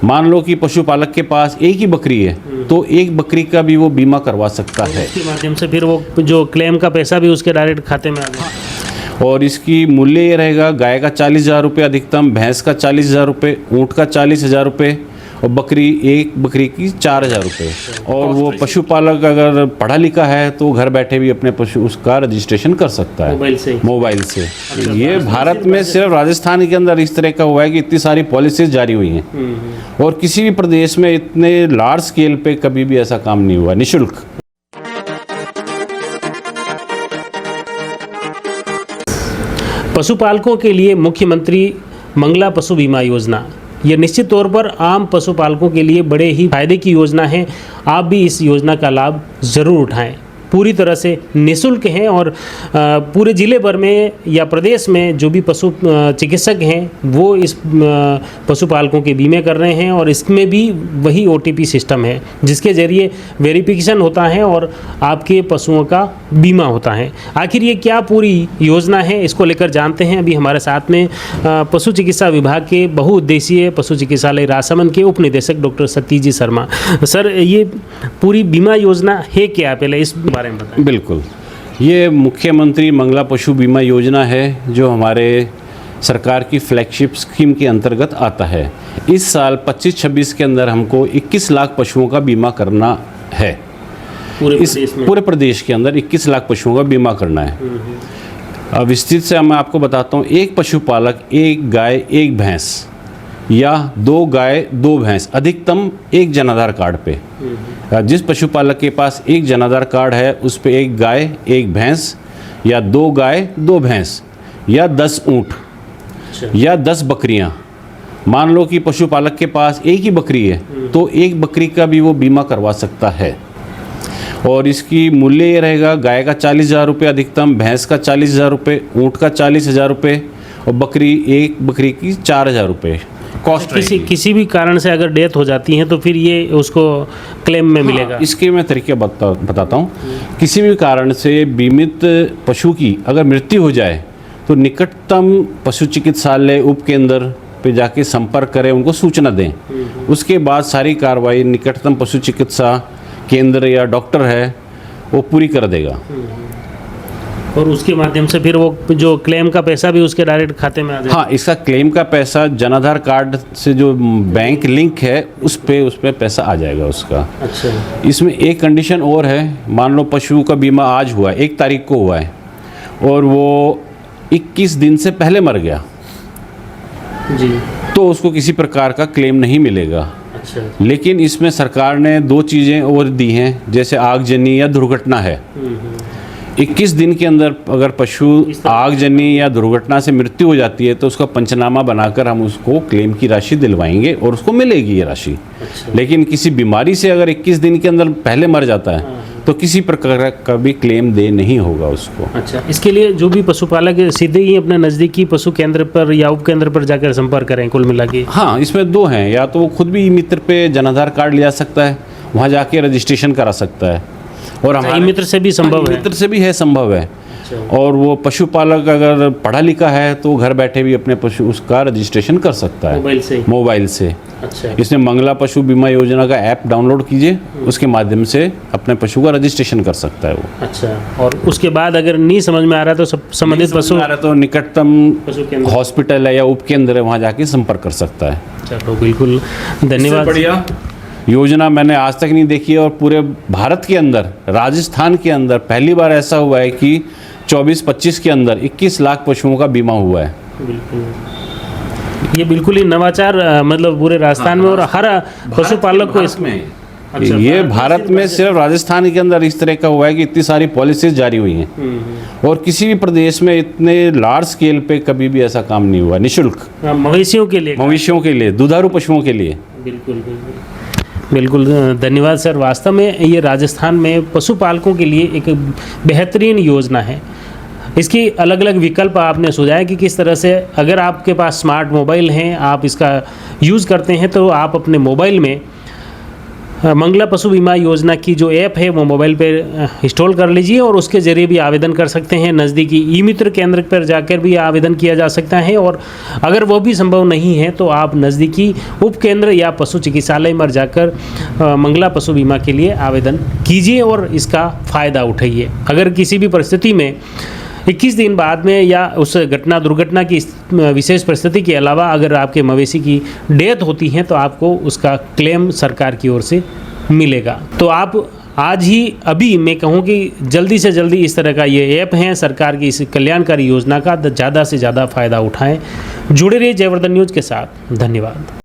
मान लो कि पशुपालक के पास एक ही बकरी है तो एक बकरी का भी वो बीमा करवा सकता है। इसके माध्यम से फिर वो जो क्लेम का पैसा भी उसके डायरेक्ट खाते में आ जाए। और इसकी मूल्य ये रहेगा, गाय का 40,000 रुपये अधिकतम, भैंस का 40,000 रुपये, ऊँट का 40,000 रुपये और एक बकरी की 4,000 रुपये। और वो पशुपालक अगर पढ़ा लिखा है तो घर बैठे भी अपने पशु उसका रजिस्ट्रेशन कर सकता है मोबाइल से। ये भारत में सिर्फ राजस्थान के अंदर इस तरह का हुआ है कि इतनी सारी पॉलिसीज जारी हुई हैं और किसी भी प्रदेश में इतने लार्ज स्केल पे कभी भी ऐसा काम नहीं हुआ निःशुल्क। पशुपालकों के लिए मुख्यमंत्री मंगला पशु बीमा योजना, ये निश्चित तौर पर आम पशुपालकों के लिए बड़े ही फायदे की योजना है। आप भी इस योजना का लाभ ज़रूर उठाएं। पूरी तरह से निःशुल्क हैं और पूरे ज़िले भर में या प्रदेश में जो भी पशु चिकित्सक हैं वो इस पशुपालकों के बीमे कर रहे हैं और इसमें भी वही OTP सिस्टम है जिसके ज़रिए वेरिफिकेशन होता है और आपके पशुओं का बीमा होता है। आखिर ये क्या पूरी योजना है, इसको लेकर जानते हैं। अभी हमारे साथ में पशु चिकित्सा विभाग के बहुउद्देशीय पशु चिकित्सालय राजसमंद के उप निदेशक डॉक्टर सतीश शर्मा। सर, ये पूरी बीमा योजना है क्या, पहले इस बारे में बताएं। बिल्कुल, ये मुख्यमंत्री मंगला पशु बीमा योजना है जो हमारे सरकार की फ्लैगशिप स्कीम के अंतर्गत आता है। इस साल 25-26 के अंदर हमको 21 लाख पशुओं का बीमा करना है। पूरे प्रदेश के अंदर 21 लाख पशुओं का बीमा करना है। अब विस्तृत से मैं आपको बताता हूँ। एक पशुपालक एक गाय एक भैंस या 2 गाय 2 भैंस, अधिकतम एक जनाधार कार्ड पे। जिस पशुपालक के पास एक जनाधार कार्ड है उस पे एक गाय एक भैंस या 2 गाय 2 भैंस या 10 ऊँट या 10 बकरियां। मान लो कि पशुपालक के पास एक ही बकरी है तो एक बकरी का भी वो बीमा करवा सकता है। और इसकी मूल्य ये रहेगा, गाय का 40,000 रुपये अधिकतम, भैंस का 40,000 रुपये, ऊँट का 40,000 रुपये और एक बकरी की 4,000 रुपये कॉस्ट। किसी भी कारण से अगर डेथ हो जाती है तो फिर ये उसको क्लेम में मिलेगा। इसके मैं तरीके बताता हूँ। किसी भी कारण से बीमित पशु की अगर मृत्यु हो जाए तो निकटतम पशु चिकित्सालय उप केंद्र पे जाके संपर्क करें, उनको सूचना दें। उसके बाद सारी कार्रवाई निकटतम पशु चिकित्सा केंद्र या डॉक्टर है वो पूरी कर देगा और उसके माध्यम से फिर वो जो क्लेम का पैसा भी उसके डायरेक्ट खाते में आ जाएगा। हाँ, इसका क्लेम का पैसा जनाधार कार्ड से जो बैंक लिंक है उस पे पैसा आ जाएगा उसका। अच्छा। इसमें एक कंडीशन और है। मान लो पशु का बीमा आज हुआ है, 1 तारीख को हुआ है और वो 21 दिन से पहले मर गया जी, तो उसको किसी प्रकार का क्लेम नहीं मिलेगा। अच्छा। लेकिन इसमें सरकार ने 2 चीज़ें और दी हैं, जैसे आगजनी या दुर्घटना है। 21 दिन के अंदर अगर पशु आगजनी या दुर्घटना से मृत्यु हो जाती है तो उसका पंचनामा बनाकर हम उसको क्लेम की राशि दिलवाएंगे और उसको मिलेगी ये राशि। अच्छा। लेकिन किसी बीमारी से अगर 21 दिन के अंदर पहले मर जाता है तो किसी प्रकार का भी क्लेम दे नहीं होगा उसको। अच्छा, इसके लिए जो भी पशुपालक सीधे ही अपने नज़दीकी पशु केंद्र पर या उप केंद्र पर जाकर संपर्क करें कुल मिला के। हाँ, इसमें 2 हैं। या तो वो खुद भी मित्र पे जनाधार कार्ड ले जा सकता है, वहाँ जाके रजिस्ट्रेशन करा सकता है और हमारे मित्र से भी संभव है। मित्र से भी है संभव है। और वो पशुपालक अगर पढ़ा लिखा है तो घर बैठे भी अपने पशु उसका रजिस्ट्रेशन कर सकता है मोबाइल से। अच्छा। इसमें मंगला पशु बीमा योजना का ऐप डाउनलोड कीजिए, उसके माध्यम से अपने पशु का रजिस्ट्रेशन कर सकता है वो। अच्छा। और उसके बाद अगर नहीं समझ में आ रहा है तो संबंधित पशु आ रहा है तो निकटतम हॉस्पिटल है या उप केंद्र है, वहाँ जाके संपर्क कर सकता है। चलो, बिल्कुल धन्यवाद। बढ़िया योजना मैंने आज तक नहीं देखी है और पूरे भारत के अंदर, राजस्थान के अंदर पहली बार ऐसा हुआ है कि 24-25 के अंदर 21 लाख पशुओं का बीमा हुआ है। बिल्कुल, ये बिल्कुल ही नवाचार मतलब पूरे राजस्थान में और हर पशुपालक को इसमें। अच्छा, ये भारत में सिर्फ राजस्थान के अंदर इस तरह का हुआ है कि इतनी सारी पॉलिसीज जारी हुई हैं और किसी भी प्रदेश में इतने लार्ज स्केल पे कभी भी ऐसा काम नहीं हुआ निःशुल्क मवेशियों के लिए, दुधारू पशुओं के लिए। बिल्कुल बिल्कुल धन्यवाद सर। वास्तव में ये राजस्थान में पशुपालकों के लिए एक बेहतरीन योजना है। इसकी अलग अलग विकल्प आपने सुझाए कि किस तरह से अगर आपके पास स्मार्ट मोबाइल हैं, आप इसका यूज़ करते हैं तो आप अपने मोबाइल में मंगला पशु बीमा योजना की जो ऐप है वो मोबाइल पे इंस्टॉल कर लीजिए और उसके ज़रिए भी आवेदन कर सकते हैं। नज़दीकी ई मित्र केंद्र पर जाकर भी आवेदन किया जा सकता है, और अगर वो भी संभव नहीं है तो आप नज़दीकी उप केंद्र या पशु चिकित्सालय में जाकर मंगला पशु बीमा के लिए आवेदन कीजिए और इसका फ़ायदा उठाइए। अगर किसी भी परिस्थिति में 21 दिन बाद में या उस दुर्घटना की विशेष परिस्थिति के अलावा अगर आपके मवेशी की डेथ होती है तो आपको उसका क्लेम सरकार की ओर से मिलेगा। तो आप आज ही अभी मैं कहूँ कि जल्दी से जल्दी इस तरह का ये ऐप है सरकार की इस कल्याणकारी योजना का ज़्यादा से ज़्यादा फ़ायदा उठाएं। जुड़े रहिए जयवर्धन न्यूज़ के साथ। धन्यवाद।